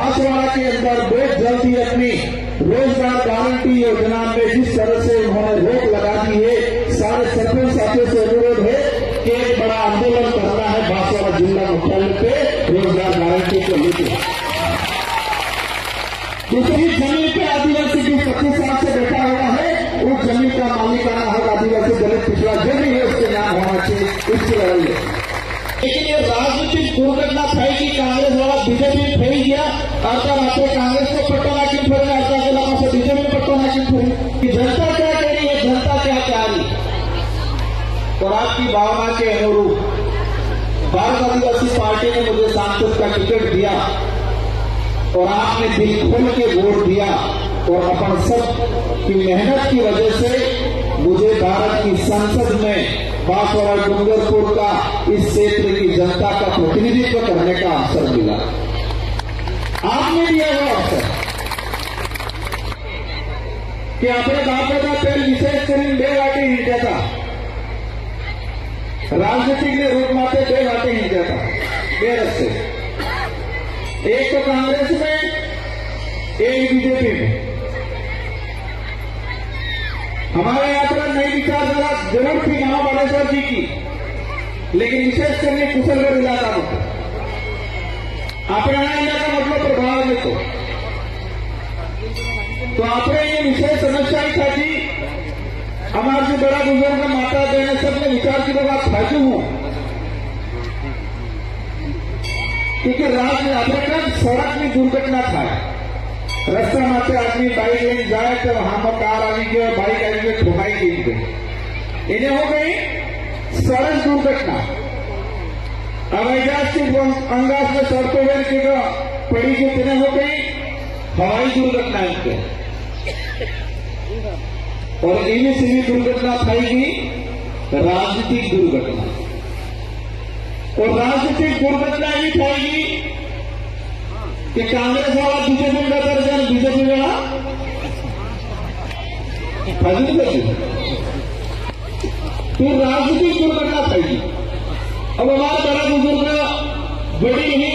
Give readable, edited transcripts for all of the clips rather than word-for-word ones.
बांसवाड़ा के अंदर बहुत जल्दी अपनी रोजगार गारंटी योजना में जिस तरह से उन्होंने रोक लगा दी है, सारे सरपंच साथियों से अनुरोध है कि एक बड़ा आंदोलन करना है बांसवाड़ा जिला मुख्यालय पे रोजगार गारंटी को लेकर। दूसरी जमीन पे आदिवासी जो 25 साल से बैठा हुआ है, उस जमीन का मालिकाना हक आदिवासी दलित पिछड़ा जो भी है उसके नाम होना चाहिए, उसकी लड़ाई है। लेकिन ये राजनीतिक दुर्घटना थी कि कांग्रेस वाला बीजेपी फैल गया। अर्थात आपने कांग्रेस को पट्टोना क्यों फैल अर्थात के लोगों से बीजेपी में पट्टोना क्यों फैल कि जनता क्या कह रही है, जनता क्या चाह रही है। और आपकी भावना के अनुरूप भारत आदिवासी पार्टी ने मुझे सांसद का टिकट दिया और आपने दिल खोल के वोट दिया और अपन सब की मेहनत की वजह से मुझे भारत की संसद में बांसवाड़ा डूंगरपुर का इस क्षेत्र की जनता का प्रतिनिधित्व करने का अवसर मिला। आपने दिया वो अवसर कि अपने बापों का तेल विशेष करीन 2 वाटे हिंचा था, राजनीतिक ने रूप माते 2 वाटे हिंचा था, 2 रस्ते, एक तो कांग्रेस में, एक बीजेपी में। हमारे यात्रा नई विचारधारा जरूर थी महाबालेश्वर जी की, लेकिन विशेष करके कुशलगढ़ इलाका में अपना इलाका मतलब प्रभाव में तो आपने ये विशेष समस्या ही था कि हमारे जो बड़ा बुजुर्ग माता बहन सबने विचार की बात फायदू हूं क्योंकि राज्य अपने सड़क में दुर्घटना था। रास्ता माते आदमी बाइक लेने जाए तो वहां पर कार आ गई और बाइक आ गई ठोकाई गई, इन्हें हो गई सड़क दुर्घटना। अब एजाज की अंगाज में सड़कों में पड़ी जो इन्हें हो गई हवाई दुर्घटना इनके और इन्हीं से भी दुर्घटना थाएगी राजनीतिक दुर्घटना और राजनीतिक दुर्घटना ही थाएगी कि कांग्रेस वाला बीजेपी का दर्जन बीजेपी वाला फिर राजनीतिक दुर्घटना थाएगी। अब हमारे बड़ा बुजुर्ग बड़ी ही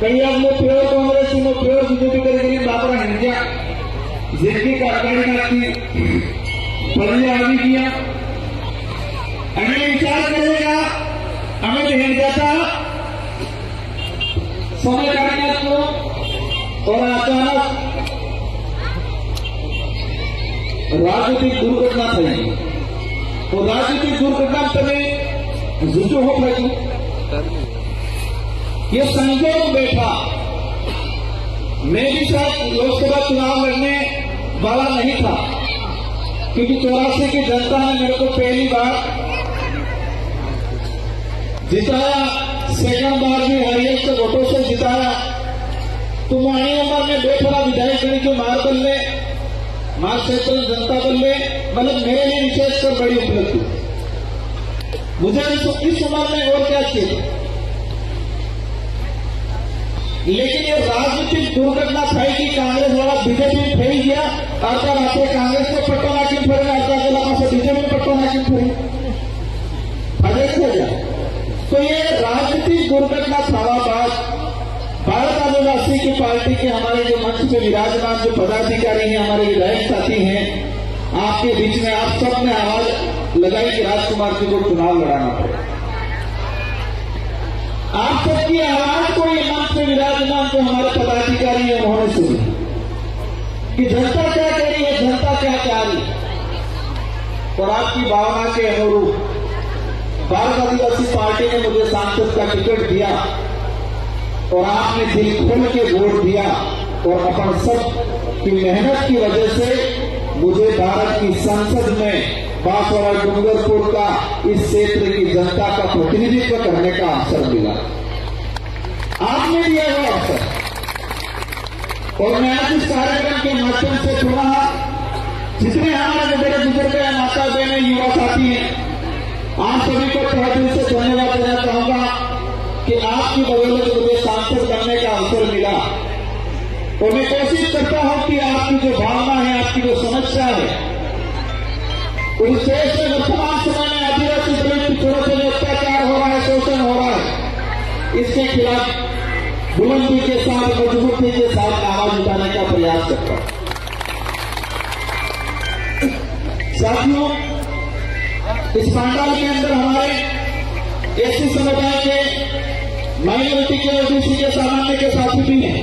कई आपने प्योर कांग्रेस में प्योर बीजेपी करके बापरा हिंसा जिनकी कार्यकारिणी की पहले आगे किया हमें विचार करेगा हमें नहीं जाता समय काटने को और अचानक राजनीतिक दुर्घटना थी और राजनीतिक दुर्घटना तभी जुटो हो गई। ये संजोग बैठा मैं भी शायद लोकसभा चुनाव लड़ने वाला नहीं था क्योंकि 84 की जनता ने मेरे को पहली बार जिताया, सेकंड बार भी हाईएस्ट वोटों से जिताया। तो मानी उम्र में 2 थोड़ा विधायक गणी जो मार बल्ले मार क्षेत्र जनता बल्ले मतलब मेरे लिए विशेष कर बड़ी उपलब्धि। मुझे इस उम्र में और क्या चाहिए, लेकिन ये राजनीतिक दुर्घटना थी कि कांग्रेस वाला बीजेपी फैल गया। अर्थात आपने कांग्रेस को पट्टोना क्यों फैल अर्थात के लोगों से बीजेपी पट्टोना क्यों फैल अजय हो गया। तो ये राजनीतिक दुर्घटना थावा बाद भारत आदिवासी की पार्टी के हमारे जो मंच पे विराजमान जो पदाधिकारी हैं हमारे विधायक साथी हैं आपके बीच में आप सब ने आवाज लगाई कि राजकुमार जी को चुनाव लड़ाना पड़े। आप सबकी आवाज को ये मंच में विराजमान जो हमारे पदाधिकारी हैं उन्होंने सुनी कि जनता क्या कह रही है, जनता क्या चाह रही है। और आपकी भावना के अनुरूप भारत आदिवासी पार्टी ने मुझे सांसद का टिकट दिया और आपने दिल खोल के वोट दिया और अपन सब की मेहनत की वजह से मुझे भारत की संसद में बांसवाड़ा डूंगरपुर का इस क्षेत्र की जनता का प्रतिनिधित्व करने का अवसर मिला। आपने दिया वो अवसर और मैं आज इस कार्यक्रम के माध्यम से थोड़ा जितने हमारे बड़े बुजुर्ग हैं माता बहने युवा साथी हैं आप सभी को तहे दिल से धन्यवाद देना चाहूंगा कि आपकी बदौलत मुझे सांसद बनने का अवसर मिला। और मैं कोशिश करता हूं कि आपकी जो भावना है आपकी जो समस्या है उस देश में वर्तमान समय में आदिवासी दलित पिछड़ों से जो अत्याचार हो रहा है, शोषण हो रहा है, इसके खिलाफ बुलंदी के साथ, मजबूती के साथ आवाज उठाने का प्रयास करता हूं। साथियों, इस पंडाल के अंदर हमारे एससी समुदाय के, माइनॉरिटी के, ओबीसी के, सामान्य के साथी भी हैं।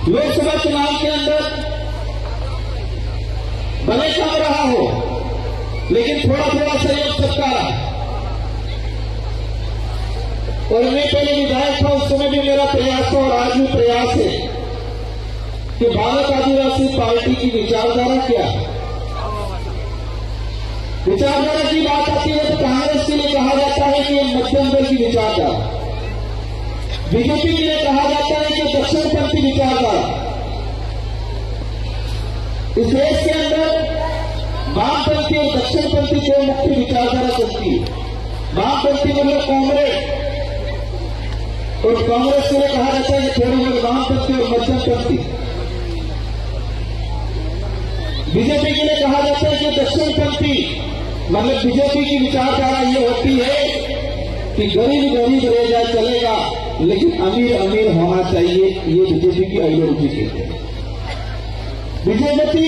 लोकसभा चुनाव के अंदर भले कम रहा हो, लेकिन थोड़ा थोड़ा सहयोग सबका रहा। और मैं पहले विधायक था, उस समय भी मेरा प्रयास था और आज भी प्रयास है कि भारत आदिवासी पार्टी की विचारधारा क्या है। विचारधारा की बात आती है तो कांग्रेस के लिए कहा जाता है कि मध्यम दल की विचारधारा, बीजेपी के लिए कहा जाता है कि दक्षिणपंथी विचारधारा। इस देश के अंदर वामपंथी और दक्षिणपंथी दो मुख्य विचारधारा चलती है। वामपंथी मतलब कांग्रेस, और कांग्रेस के लिए कहा जाता है कि थोड़े लोग वामपंथी और मध्यमपंथी। बीजेपी के लिए कहा जाता है कि दक्षिणपंथी, मतलब बीजेपी की विचारधारा ये होती है कि गरीब गरीब रह जाए चलेगा, लेकिन अमीर अमीर होना चाहिए। ये बीजेपी की आइडियोलॉजी है। बीजेपी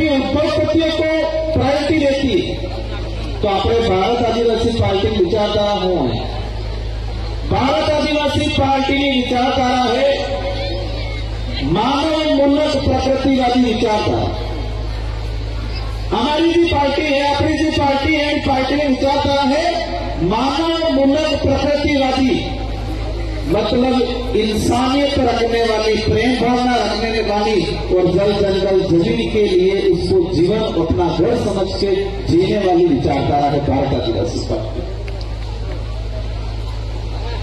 उद्योगपतियों को प्रायोरिटी देती है। तो अपने भारत आदिवासी पार्टी की विचारधारा हो, भारत आदिवासी पार्टी की विचारधारा है मानव मूलक प्रकृतिवादी विचारधारा। हमारी भी पार्टी है, अपनी भी पार्टी है, पार्टी में विचारधारा है मानव मूलक प्रकृतिवादी, मतलब इंसानियत रखने वाली, प्रेम भावना रखने वाली और जल जंगल जमीन के लिए उसको जीवन अपना घर समझ के जीने वाली विचारधारा है भारत आदिवासी पार्टी।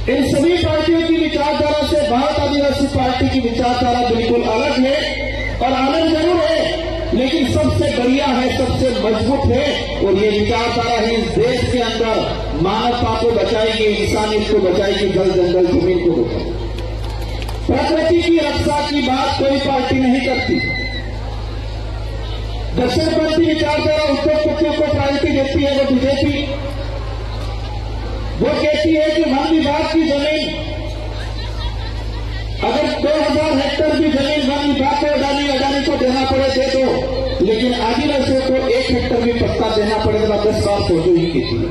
इन सभी पार्टियों की विचारधारा से भारत आदिवासी पार्टी की विचारधारा बिल्कुल अलग है, और अलग जरूर है लेकिन सबसे बढ़िया है, सबसे मजबूत है। और ये विचारधारा ही इस देश के अंदर मानवता को बचाएगी, इंसानियत को बचाएगी, जल जंगल जमीन को बचाएगी। प्रकृति की रक्षा की बात कोई पार्टी नहीं करती। दक्षिणपंथी विचारधारा उद्योगपतियों को प्रायोरिटी देती है, वो बीजेपी। वो कहती है कि वन विभाग की जमीन अगर 2000 हेक्टेयर की जमीन वन विभाग को अडानी को देना पड़े दे दो, लेकिन आदिवासियों को 1 हेक्टेयर भी पट्टा देना पड़ेगा। 10 बार सोचो ही कहती है।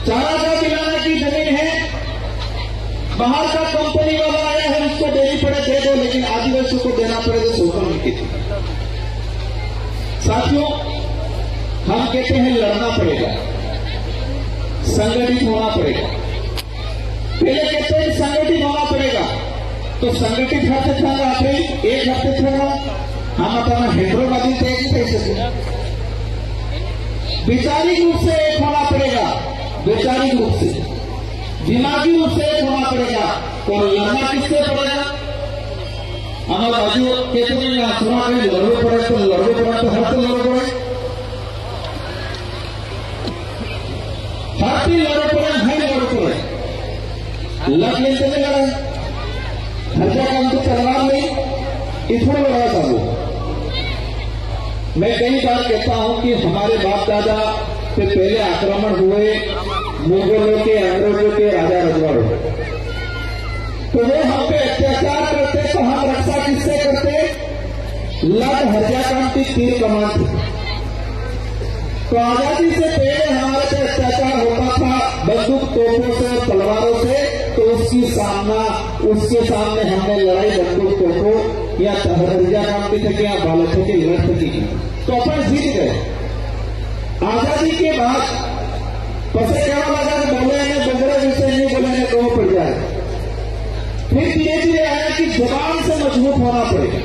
4000 दिलाने की जमीन है, बाहर का कंपनी वाला आया है, उसको देनी पड़े दे दो, लेकिन आदिवासियों को देना पड़े तो सोचो ही कहती है। साथियों, हम कहते हैं लड़ना पड़ेगा, संगठित होना पड़ेगा। पहले कहते हैं संगठित होना पड़ेगा, तो संगठित हफ्ते छोड़ा आप एक हफ्ते छोड़ा हम अपना हैदराबादी से एक कैसे वैचारिक रूप से एक होना पड़ेगा, वैचारिक रूप से, दिमागी रूप से एक होना पड़ेगा। और लड़ना किससे पड़ेगा? हमारे बाजू कहते हैं यहाँ सुना कहीं लड़ो पड़े तो लड़ो पड़े, तो हर लड़ो पड़े, हर चीज लड़ो पड़े, भाई लड़ो पड़े। लड़ लेते में लड़े, हर्जा काम तो तलवार नहीं, इसमें लड़ा था वो। मैं कई बार कहता हूं कि हमारे बाप दादा से पहले आक्रमण हुए मुगलों के, अंग्रेजों के, राजा रजवाड़ों के, तो वो हम पे अत्याचार करते तो हम रक्षा किससे करते? लड़ हर्जा काम की तीर कमान थी। तो आजादी से पहले हमारे पे अत्याचार होता था बंदूक तोपों से, तलवारों से, तो उसके सामने हमने लड़ाई बंदूक तोपों या हर्जा काम की थे या बालकों की लड़त की, तो अपन जीत गए। आजादी के बाद पसे क्या लगा कि बोले ने बगरे विषय नहीं बोले ने कहो पड़ जाए। फिर धीरे धीरे आया कि जबान से मजबूत होना पड़ेगा,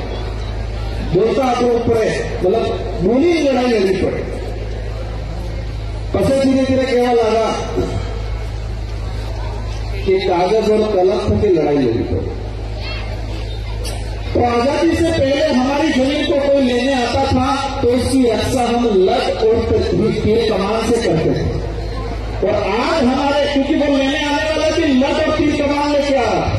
बोलता तो ऊपर मतलब बोली लड़ाई लड़नी पड़े। पसे धीरे धीरे कहना लगा कि कागज और कलम की लड़ाई लड़ी पड़ी। तो आजादी से पहले हमारी जमीन को कोई लेने आता था तो उसकी रक्षा हम लट और तीर कमान से करते थे। और आज हमारे, क्योंकि वो लेने आने वाला भी लट और तीर कमान लेके आ रहा,